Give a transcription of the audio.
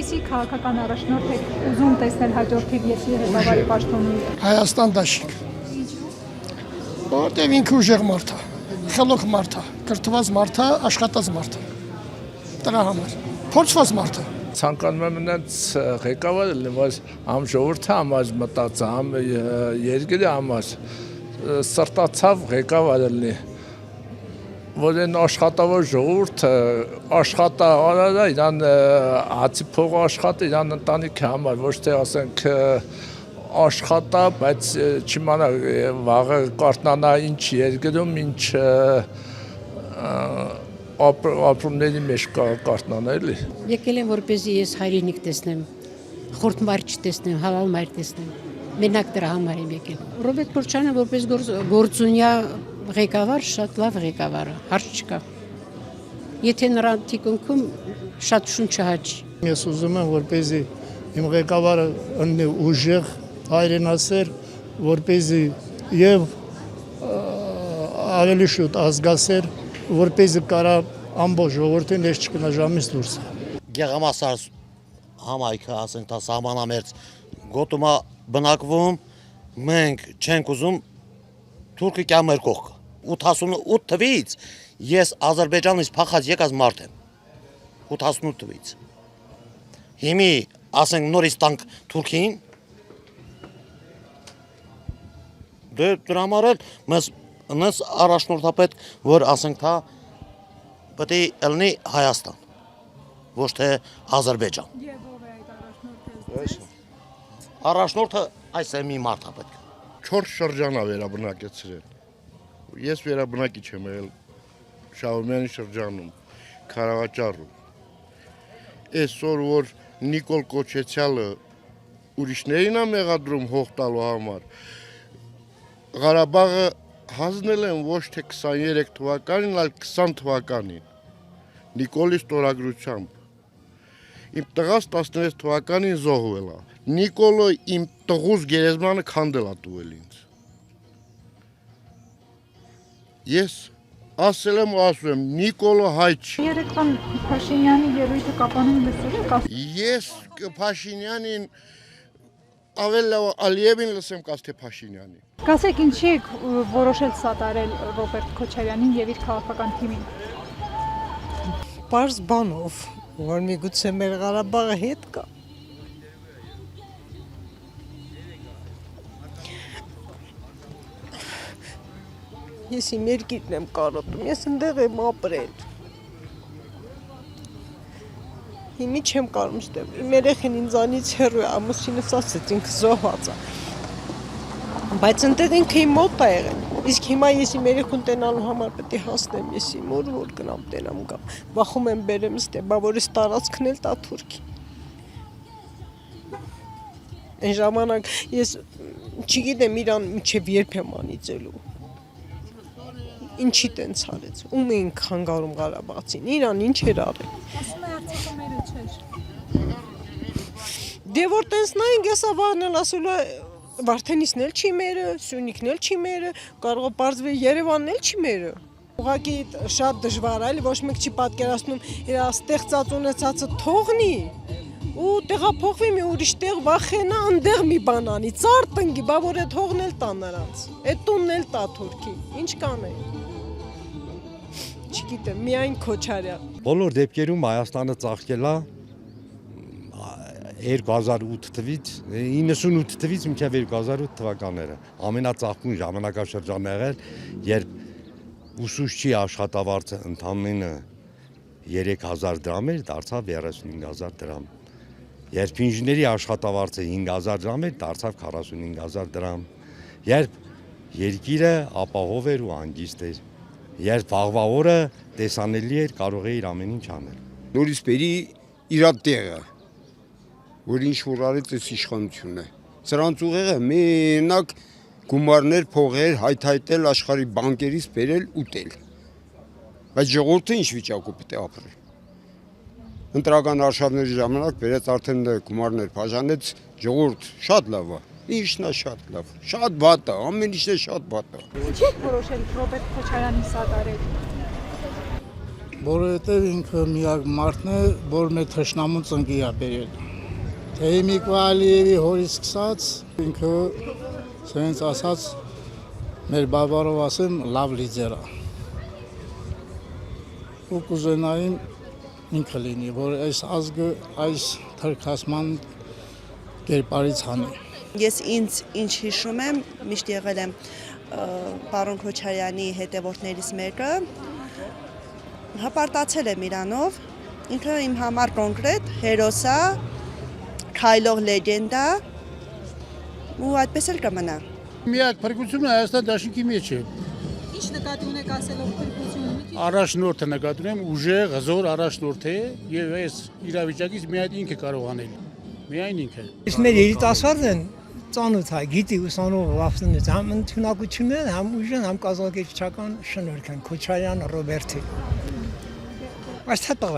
Ինչպիսի քաղաքական առաջնորդ եք ուզում տեսնել հաջորդիվ ԵՍ-ի ղեկավարի պաշտոնին։ Հայաստան դաշինք։ Որտեղ ինքը ուժեղ մարդ է, խելոք մարդ է, կրթված մարդ է, աշխատած մարդ է։ Դրա համար փորձված մարդ է։ Ցանկանում եմ այնց ղեկավար լինել, որ համ ժողովրդի համար մտածա, համ երկրի համար սրտացավ ղեկավար լինի, որ այն աշխատավոր ժողովուրդը աշխատա, արարա իրան հացի փող աշխատա իրան ընտանիքի համար, ոչ թե ասենք աշխատա, բայց չիմանա վաղը կարտնանա ինչ երկրում, ինչ ապրումների մեջ կարտնանա էլի։ Եկել եմ որպեսզի ես հայրենիք տեսնեմ, խորտ մայր չտեսնեմ, հավալ մայր տեսնեմ։ Մենակ դրա համար եմ եկել։ Ռոբերտ Փորչյանը որպես գործունյա ղեկավար շատ լավ ղեկավար է, հարց չկա։ Եթե նրան թիկունքում շատ շունչը հաճի։ Ես ուզում եմ որպեսզի իմ ղեկավարը ընկնի ուժեղ, հայրենասեր, որպեսզի եւ ավելի շուտ ազգասեր, որպեսզի կարա ամբողջ ժողովրդին ես չկնա ժամից դուրս։ Գեղամասար համայնքը, ասենք դա սահմանամերձ գոտումա բնակվում, մենք չենք ուզում թուրքը կամեր կողքը։ 88 թվից ես Ադրբեջանից փախած եկած մարդ եմ։ 88 թվից։ Հիմի ասենք նորից տանք Թուրքին։ Դե դրա համար էլ մեզ առաջնորդապետ, որ ասենք դա պետք է լինի Հայաստան, ոչ թե Ադրբեջան։ Եվ ով է այդ առաջնորդը։ Առաջնորդը այս է մի մարդ է պետք։ 4 շրջան է վերաբնակեցրել։ Ես վերաբնակիչ եմ եղել Շահումյանի շրջանում, Քարավաճառում։ Այսօր որ Նիկոլ Կոչեցյալը ուրիշներին է մեղադրում հող տալու համար, Ղարաբաղը հանձնել են ոչ թե 23 թվականին, այլ 20 թվականին։ Նիկոլի ստորագրությամբ։ Իմ տղաս 16 թվականին զոհվել է։ Նիկոլը իմ տղուս գերեզմանը քանդել է տուել ինձ։ Ես ասել եմ ու ասում եմ, Նիկոլը հայ չի։ Երեկվան Փաշինյանի ելույթը կապանում լսել եք։ Ես Փաշինյանին ավելի լավ Ալիևին լսեմ, կաց թե Փաշինյանին։ Կասեք ինչի եք որոշել սատարել Ռոբերտ Քոչարյանին եւ իր քաղաքական թիմին։ Պարզ բանով, որ միգուցե մեր Ղարաբաղը հետ կա։ Ես իմ երկիրն եմ կարոտում, ես ընդեղ եմ ապրել։ Հիմի չեմ կարում ստեմ, իմ երեխին ինձանից հեռու է, ամուսինս ասեց ինքը զոհված է։ Բայց ընդեղ ինքը իմ մոտ է եղել, իսկ հիմա ես իմ երեխուն տենալու համար պետք է հասնեմ ես իմ ուր, որ գնամ տենամ գամ։ Վախում եմ բերեմ ստեմ, բա որ ես տարածքն էլ տա Թուրքի։ Այն ժամանակ ես չգիտեմ իրան մինչև երբ եմ անիծելու։ Ինչի տենց արեց, ում էինք խանգարում Ղարաբաղցին, իրան ինչ էր արել։ Ասում է արդյոք մերը չէր։ Դե որ տենց նայենք, եսա վաղն էլ ասելու է Վարդենիսն էլ չի մերը, Սյունիքն էլ չի մերը, կարող է պարզվել Երևանն էլ չի մերը։ Ուղղակի շատ դժվար է, ոչ մեկ չի պատկերացնում իր ստեղծած ունեցածը թողնի ու տեղափոխվի մի ուրիշ տեղ վախենա այնտեղ մի բան անի, ծառ տնկի, բա որ այդ հողն էլ տա նրանց, այդ տունն էլ տա Թուրքի, ինչ կանեն։ Չգիտեմ, միայն Քոչարյան։ Բոլոր դեպքերում Հայաստանը ծաղկել է 2008 թվից, 98 թվից մինչև 2008 թվականները ամենածաղկուն ժամանակաշրջանն եղել, երբ ուսուցչի աշխատավարձը ընդամենը 3000 դրամ էր, դարձավ 35000 դրամ։ Երբ ինժեների աշխատավարձը 5000 դրամ էր, դարձավ 45000 դրամ։ Երբ երկիրը ապահով էր ու հանգիստ էր, երբ վաղվա օրը տեսանելի էր, կարող էր ամեն ինչ անել։ Նորից բերի իր տեղը, որ ինչ որ արեց այս իշխանությունը։ Սրանց ուղեղը մենակ գումարներ, փողեր, հայթայթել աշխարհի բանկերից բերել ուտել։ Բայց ժողովուրդը ինչ վիճակում պետք է ապրի։ Ընտրական արշավների ժամանակ բերեց արդեն գումարներ բաժանեց, ժողովուրդ շատ լավ է։ Ինչն է շատ լավ։ Շատ վատ է, ամեն ինչն է շատ վատ է։ Ինչի եք որոշել Ռոբերտ Քոչարյանին սատարել։ որովհետև ինքը միակ մարդն է, որ մեր թշնամուն ծնկի է բերել։ Թե Հիմիկվա Ալիևի հորից սկսած ինքը սենց ասած մեր բաբարով ասեմ լավ լիդեր է։ Ու կուզենային ինքը լինի, որ այս ազգը այս թրքասման կերպարից հանի։ Ես ինչ հիշում եմ, միշտ եղել եմ պարոն Քոչարյանի հետևորդներից մեկը, հպարտացել եմ իրանով, ինքը իմ համար կոնկրետ հերոս է, քայլող լեգենդ է ու այդպես էլ կմնա։ Միակ փրկությունը Հայաստան դաշինքի մեջ է։ Ինչ նկատի ունեք ասելով փրկությունը։ Առաջնորդը նկատի ունեմ ուժեղ, հզոր առաջնորդ է եւ այս իրավիճակից միայն ինքը կարող անել։ Միայն ինքը։ Իսկ մեր երիտասարդն են ծանոթ է, գիտի ուսանող վախտնից, համ ընդունակությունն, համ ուժն, համ կազմակերպչական շնորհք են, Քոչարյան Ռոբերտի։ Այս